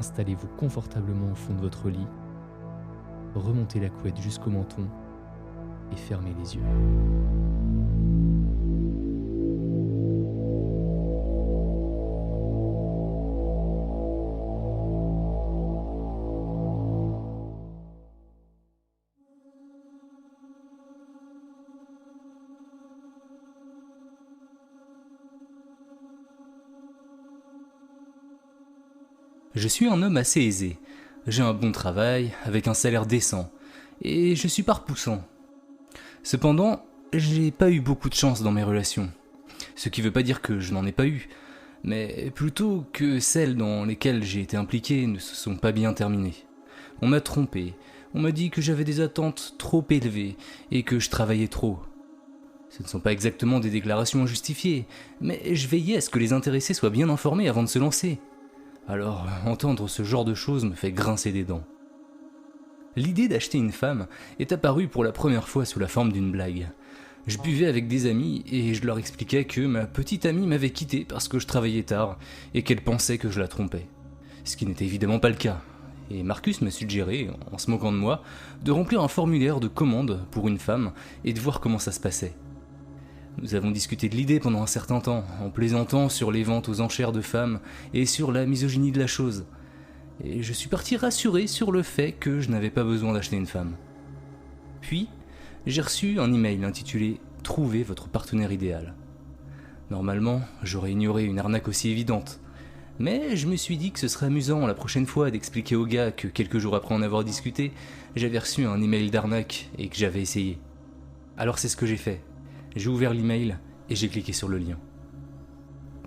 installez-vous confortablement au fond de votre lit, remontez la couette jusqu'au menton et fermez les yeux. Je suis un homme assez aisé. J'ai un bon travail, avec un salaire décent, et je suis pas repoussant. Cependant, j'ai pas eu beaucoup de chance dans mes relations. Ce qui veut pas dire que je n'en ai pas eu, mais plutôt que celles dans lesquelles j'ai été impliqué ne se sont pas bien terminées. On m'a trompé, on m'a dit que j'avais des attentes trop élevées et que je travaillais trop. Ce ne sont pas exactement des déclarations injustifiées, mais je veillais à ce que les intéressés soient bien informés avant de se lancer. Alors, entendre ce genre de choses me fait grincer des dents. L'idée d'acheter une femme est apparue pour la première fois sous la forme d'une blague. Je buvais avec des amis et je leur expliquais que ma petite amie m'avait quitté parce que je travaillais tard et qu'elle pensait que je la trompais. Ce qui n'était évidemment pas le cas. Et Marcus m'a suggéré, en se moquant de moi, de remplir un formulaire de commande pour une femme et de voir comment ça se passait. Nous avons discuté de l'idée pendant un certain temps, en plaisantant sur les ventes aux enchères de femmes et sur la misogynie de la chose. Et je suis parti rassuré sur le fait que je n'avais pas besoin d'acheter une femme. Puis, j'ai reçu un email intitulé « Trouvez votre partenaire idéal ». Normalement, j'aurais ignoré une arnaque aussi évidente. Mais je me suis dit que ce serait amusant la prochaine fois d'expliquer au gars que quelques jours après en avoir discuté, j'avais reçu un email d'arnaque et que j'avais essayé. Alors c'est ce que j'ai fait. J'ai ouvert l'email et j'ai cliqué sur le lien.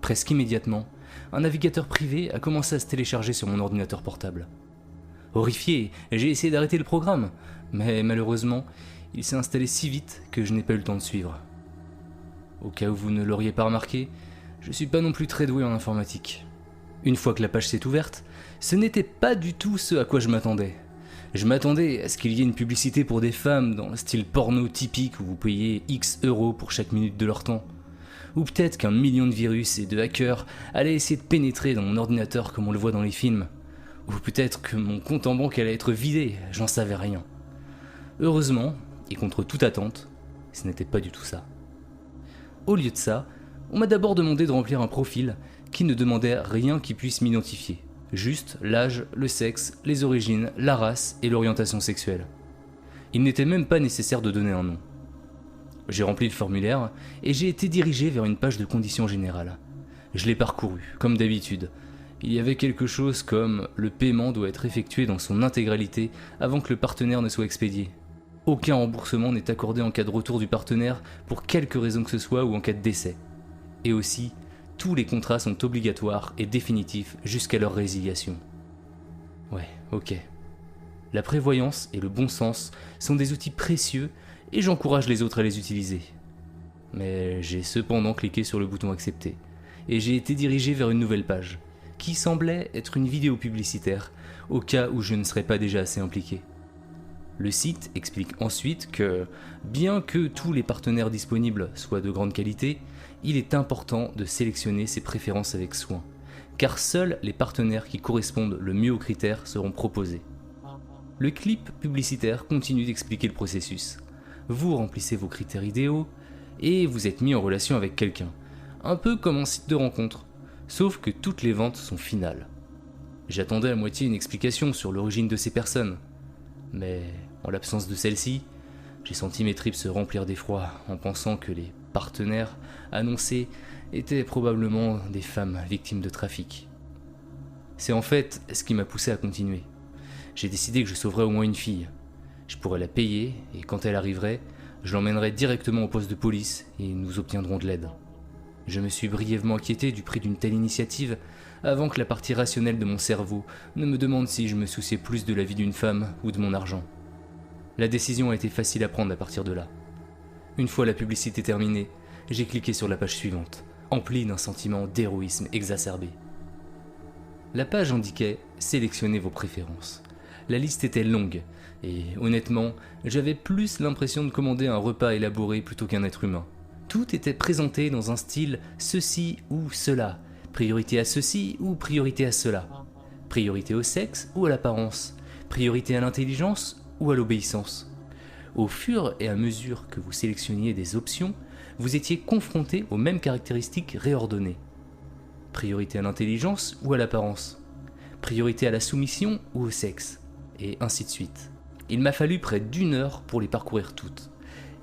Presque immédiatement, un navigateur privé a commencé à se télécharger sur mon ordinateur portable. Horrifié, j'ai essayé d'arrêter le programme, mais malheureusement, il s'est installé si vite que je n'ai pas eu le temps de suivre. Au cas où vous ne l'auriez pas remarqué, je suis pas non plus très doué en informatique. Une fois que la page s'est ouverte, ce n'était pas du tout ce à quoi je m'attendais. Je m'attendais à ce qu'il y ait une publicité pour des femmes dans le style porno typique où vous payez X euros pour chaque minute de leur temps. Ou peut-être qu'un million de virus et de hackers allaient essayer de pénétrer dans mon ordinateur comme on le voit dans les films. Ou peut-être que mon compte en banque allait être vidé, j'en savais rien. Heureusement, et contre toute attente, ce n'était pas du tout ça. Au lieu de ça, on m'a d'abord demandé de remplir un profil qui ne demandait rien qui puisse m'identifier. Juste l'âge, le sexe, les origines, la race et l'orientation sexuelle. Il n'était même pas nécessaire de donner un nom. J'ai rempli le formulaire et j'ai été dirigé vers une page de conditions générales. Je l'ai parcouru, comme d'habitude. Il y avait quelque chose comme « le paiement doit être effectué dans son intégralité avant que le partenaire ne soit expédié ». Aucun remboursement n'est accordé en cas de retour du partenaire pour quelque raison que ce soit ou en cas de décès. Et aussi, tous les contrats sont obligatoires et définitifs jusqu'à leur résiliation. Ouais, ok. La prévoyance et le bon sens sont des outils précieux et j'encourage les autres à les utiliser. Mais j'ai cependant cliqué sur le bouton accepter et j'ai été dirigé vers une nouvelle page qui semblait être une vidéo publicitaire au cas où je ne serais pas déjà assez impliqué. Le site explique ensuite que, bien que tous les partenaires disponibles soient de grande qualité, il est important de sélectionner ses préférences avec soin, car seuls les partenaires qui correspondent le mieux aux critères seront proposés. Le clip publicitaire continue d'expliquer le processus. Vous remplissez vos critères idéaux et vous êtes mis en relation avec quelqu'un, un peu comme un site de rencontre, sauf que toutes les ventes sont finales. J'attendais à moitié une explication sur l'origine de ces personnes, mais en l'absence de celle-ci, j'ai senti mes tripes se remplir d'effroi en pensant que les partenaires annoncés étaient probablement des femmes victimes de trafic. C'est en fait ce qui m'a poussé à continuer. J'ai décidé que je sauverais au moins une fille. Je pourrais la payer et quand elle arriverait, je l'emmènerais directement au poste de police et nous obtiendrons de l'aide. Je me suis brièvement inquiété du prix d'une telle initiative avant que la partie rationnelle de mon cerveau ne me demande si je me souciais plus de la vie d'une femme ou de mon argent. La décision a été facile à prendre à partir de là. Une fois la publicité terminée, j'ai cliqué sur la page suivante, emplie d'un sentiment d'héroïsme exacerbé. La page indiquait « Sélectionnez vos préférences ». La liste était longue, et honnêtement, j'avais plus l'impression de commander un repas élaboré plutôt qu'un être humain. Tout était présenté dans un style « ceci ou cela », priorité à ceci ou priorité à cela. Priorité au sexe ou à l'apparence? Priorité à l'intelligence ou à l'obéissance? Au fur et à mesure que vous sélectionniez des options, vous étiez confronté aux mêmes caractéristiques réordonnées. Priorité à l'intelligence ou à l'apparence? Priorité à la soumission ou au sexe? Et ainsi de suite. Il m'a fallu près d'1 heure pour les parcourir toutes.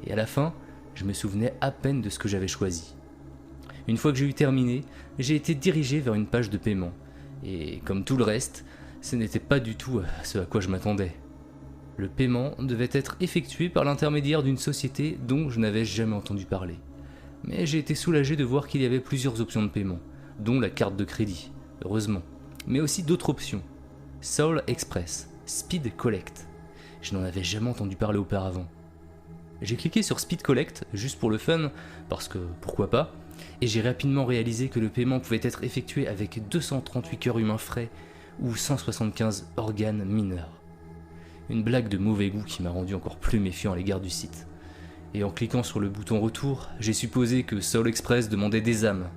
Et à la fin, je me souvenais à peine de ce que j'avais choisi. Une fois que j'ai eu terminé, j'ai été dirigé vers une page de paiement. Et comme tout le reste, ce n'était pas du tout ce à quoi je m'attendais. Le paiement devait être effectué par l'intermédiaire d'une société dont je n'avais jamais entendu parler. Mais j'ai été soulagé de voir qu'il y avait plusieurs options de paiement, dont la carte de crédit, heureusement, mais aussi d'autres options. Soul Express, Speed Collect. Je n'en avais jamais entendu parler auparavant. J'ai cliqué sur Speed Collect juste pour le fun, parce que pourquoi pas, et j'ai rapidement réalisé que le paiement pouvait être effectué avec 238 cœurs humains frais ou 175 organes mineurs. Une blague de mauvais goût qui m'a rendu encore plus méfiant à l'égard du site. Et en cliquant sur le bouton retour, j'ai supposé que Soul Express demandait des âmes.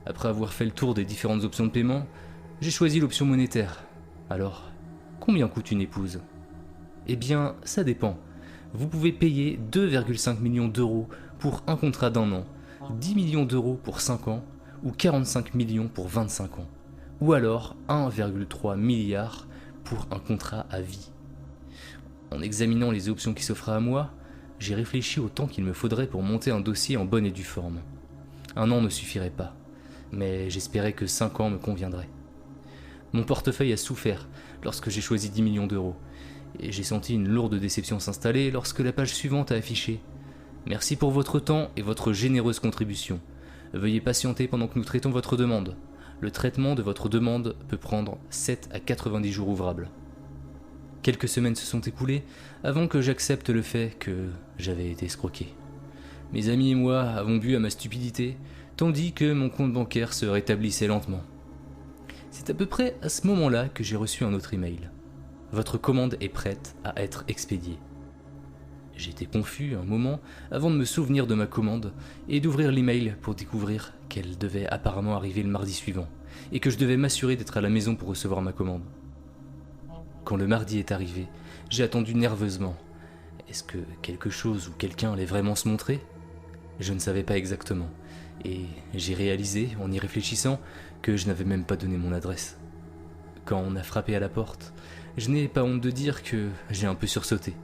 Après avoir fait le tour des différentes options de paiement, j'ai choisi l'option monétaire. Alors, combien coûte une épouse? Eh bien, ça dépend. Vous pouvez payer 2,5 millions d'euros pour un contrat d'1 an, 10 millions d'euros pour 5 ans, ou 45 millions pour 25 ans. Ou alors 1,3 milliard pour un contrat à vie. En examinant les options qui s'offraient à moi, j'ai réfléchi au temps qu'il me faudrait pour monter un dossier en bonne et due forme. 1 an ne suffirait pas, mais j'espérais que 5 ans me conviendraient. Mon portefeuille a souffert lorsque j'ai choisi 10 millions d'euros, et j'ai senti une lourde déception s'installer lorsque la page suivante a affiché « Merci pour votre temps et votre généreuse contribution. Veuillez patienter pendant que nous traitons votre demande. Le traitement de votre demande peut prendre 7 à 90 jours ouvrables. » Quelques semaines se sont écoulées avant que j'accepte le fait que j'avais été escroqué. Mes amis et moi avons bu à ma stupidité, tandis que mon compte bancaire se rétablissait lentement. C'est à peu près à ce moment-là que j'ai reçu un autre email. Votre commande est prête à être expédiée. J'étais confus un moment avant de me souvenir de ma commande et d'ouvrir l'email pour découvrir qu'elle devait apparemment arriver le mardi suivant et que je devais m'assurer d'être à la maison pour recevoir ma commande. Quand le mardi est arrivé, j'ai attendu nerveusement. Est-ce que quelque chose ou quelqu'un allait vraiment se montrer? Je ne savais pas exactement, et j'ai réalisé, en y réfléchissant, que je n'avais même pas donné mon adresse. Quand on a frappé à la porte, je n'ai pas honte de dire que j'ai un peu sursauté.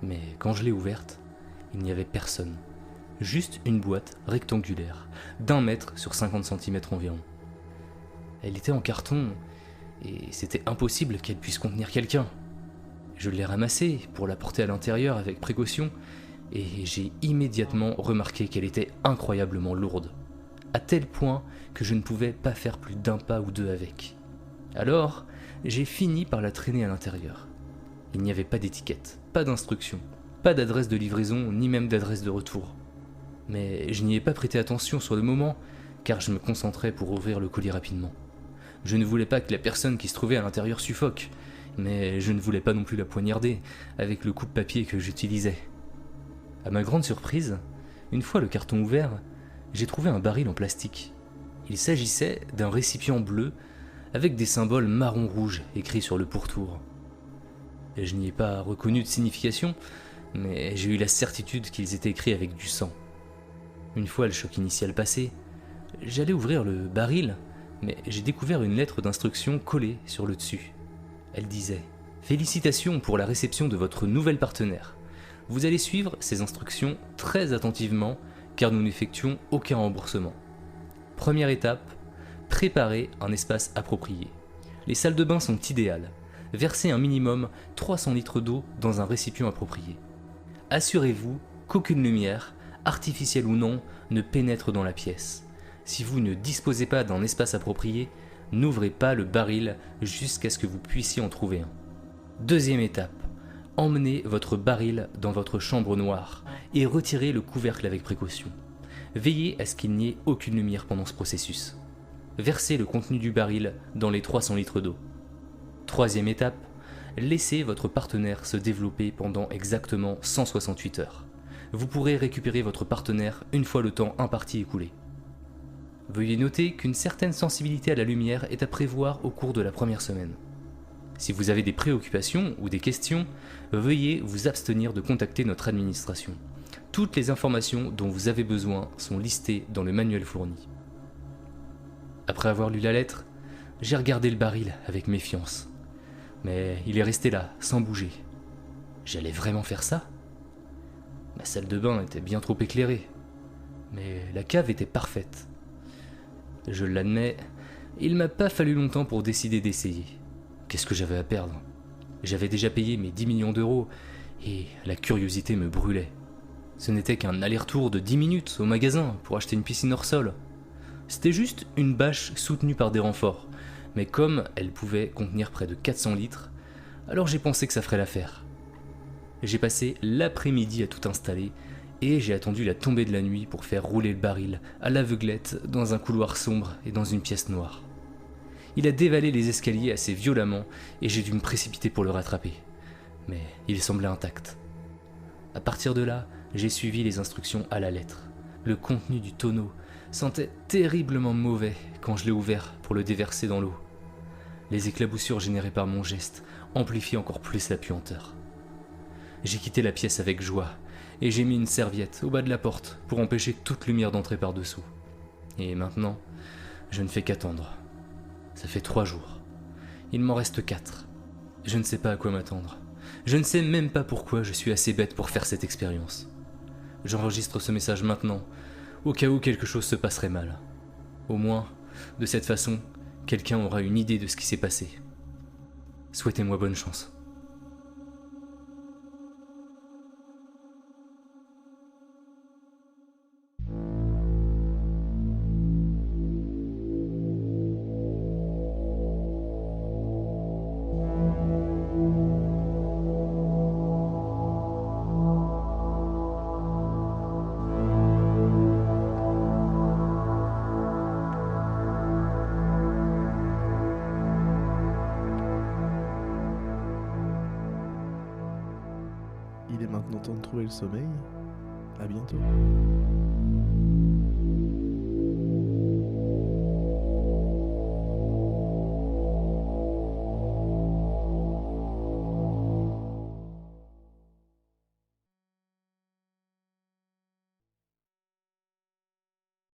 Mais quand je l'ai ouverte, il n'y avait personne. Juste une boîte rectangulaire, d'1 mètre sur 50 cm environ. Elle était en carton, et c'était impossible qu'elle puisse contenir quelqu'un. Je l'ai ramassée pour la porter à l'intérieur avec précaution, et j'ai immédiatement remarqué qu'elle était incroyablement lourde, à tel point que je ne pouvais pas faire plus d'1 pas ou 2 avec. Alors, j'ai fini par la traîner à l'intérieur. Il n'y avait pas d'étiquette, pas d'instruction, pas d'adresse de livraison, ni même d'adresse de retour. Mais je n'y ai pas prêté attention sur le moment, car je me concentrais pour ouvrir le colis rapidement. Je ne voulais pas que la personne qui se trouvait à l'intérieur suffoque, mais je ne voulais pas non plus la poignarder avec le coupe-papier que j'utilisais. À ma grande surprise, une fois le carton ouvert, j'ai trouvé un baril en plastique. Il s'agissait d'un récipient bleu avec des symboles marron-rouge écrits sur le pourtour. Je n'y ai pas reconnu de signification, mais j'ai eu la certitude qu'ils étaient écrits avec du sang. Une fois le choc initial passé, j'allais ouvrir le baril, mais j'ai découvert une lettre d'instruction collée sur le dessus. Elle disait « Félicitations pour la réception de votre nouvelle partenaire. Vous allez suivre ces instructions très attentivement, car nous n'effectuons aucun remboursement. Première étape, préparer un espace approprié. Les salles de bain sont idéales. Versez un minimum 300 litres d'eau dans un récipient approprié. Assurez-vous qu'aucune lumière, artificielle ou non, ne pénètre dans la pièce. Si vous ne disposez pas d'un espace approprié, n'ouvrez pas le baril jusqu'à ce que vous puissiez en trouver un. Deuxième étape, emmenez votre baril dans votre chambre noire et retirez le couvercle avec précaution. Veillez à ce qu'il n'y ait aucune lumière pendant ce processus. Versez le contenu du baril dans les 300 litres d'eau. Troisième étape, laissez votre partenaire se développer pendant exactement 168 heures. Vous pourrez récupérer votre partenaire une fois le temps imparti écoulé. Veuillez noter qu'une certaine sensibilité à la lumière est à prévoir au cours de la première semaine. Si vous avez des préoccupations ou des questions, veuillez vous abstenir de contacter notre administration. Toutes les informations dont vous avez besoin sont listées dans le manuel fourni. Après avoir lu la lettre, j'ai regardé le baril avec méfiance. Mais il est resté là, sans bouger. J'allais vraiment faire ça ? Ma salle de bain était bien trop éclairée, mais la cave était parfaite. Je l'admets, il m'a pas fallu longtemps pour décider d'essayer. Qu'est-ce que j'avais à perdre ? J'avais déjà payé mes 10 millions d'euros et la curiosité me brûlait. Ce n'était qu'un aller-retour de 10 minutes au magasin pour acheter une piscine hors sol. C'était juste une bâche soutenue par des renforts, mais comme elle pouvait contenir près de 400 litres, alors j'ai pensé que ça ferait l'affaire. J'ai passé l'après-midi à tout installer et j'ai attendu la tombée de la nuit pour faire rouler le baril à l'aveuglette dans un couloir sombre et dans une pièce noire. Il a dévalé les escaliers assez violemment et j'ai dû me précipiter pour le rattraper. Mais il semblait intact. À partir de là, j'ai suivi les instructions à la lettre. Le contenu du tonneau sentait terriblement mauvais quand je l'ai ouvert pour le déverser dans l'eau. Les éclaboussures générées par mon geste amplifiaient encore plus la puanteur. J'ai quitté la pièce avec joie et j'ai mis une serviette au bas de la porte pour empêcher toute lumière d'entrer par-dessous. Et maintenant, je ne fais qu'attendre. Ça fait 3 jours. Il m'en reste 4. Je ne sais pas à quoi m'attendre. Je ne sais même pas pourquoi je suis assez bête pour faire cette expérience. J'enregistre ce message maintenant, au cas où quelque chose se passerait mal. Au moins, de cette façon, quelqu'un aura une idée de ce qui s'est passé. Souhaitez-moi bonne chance. Il est maintenant temps de trouver le sommeil. À bientôt.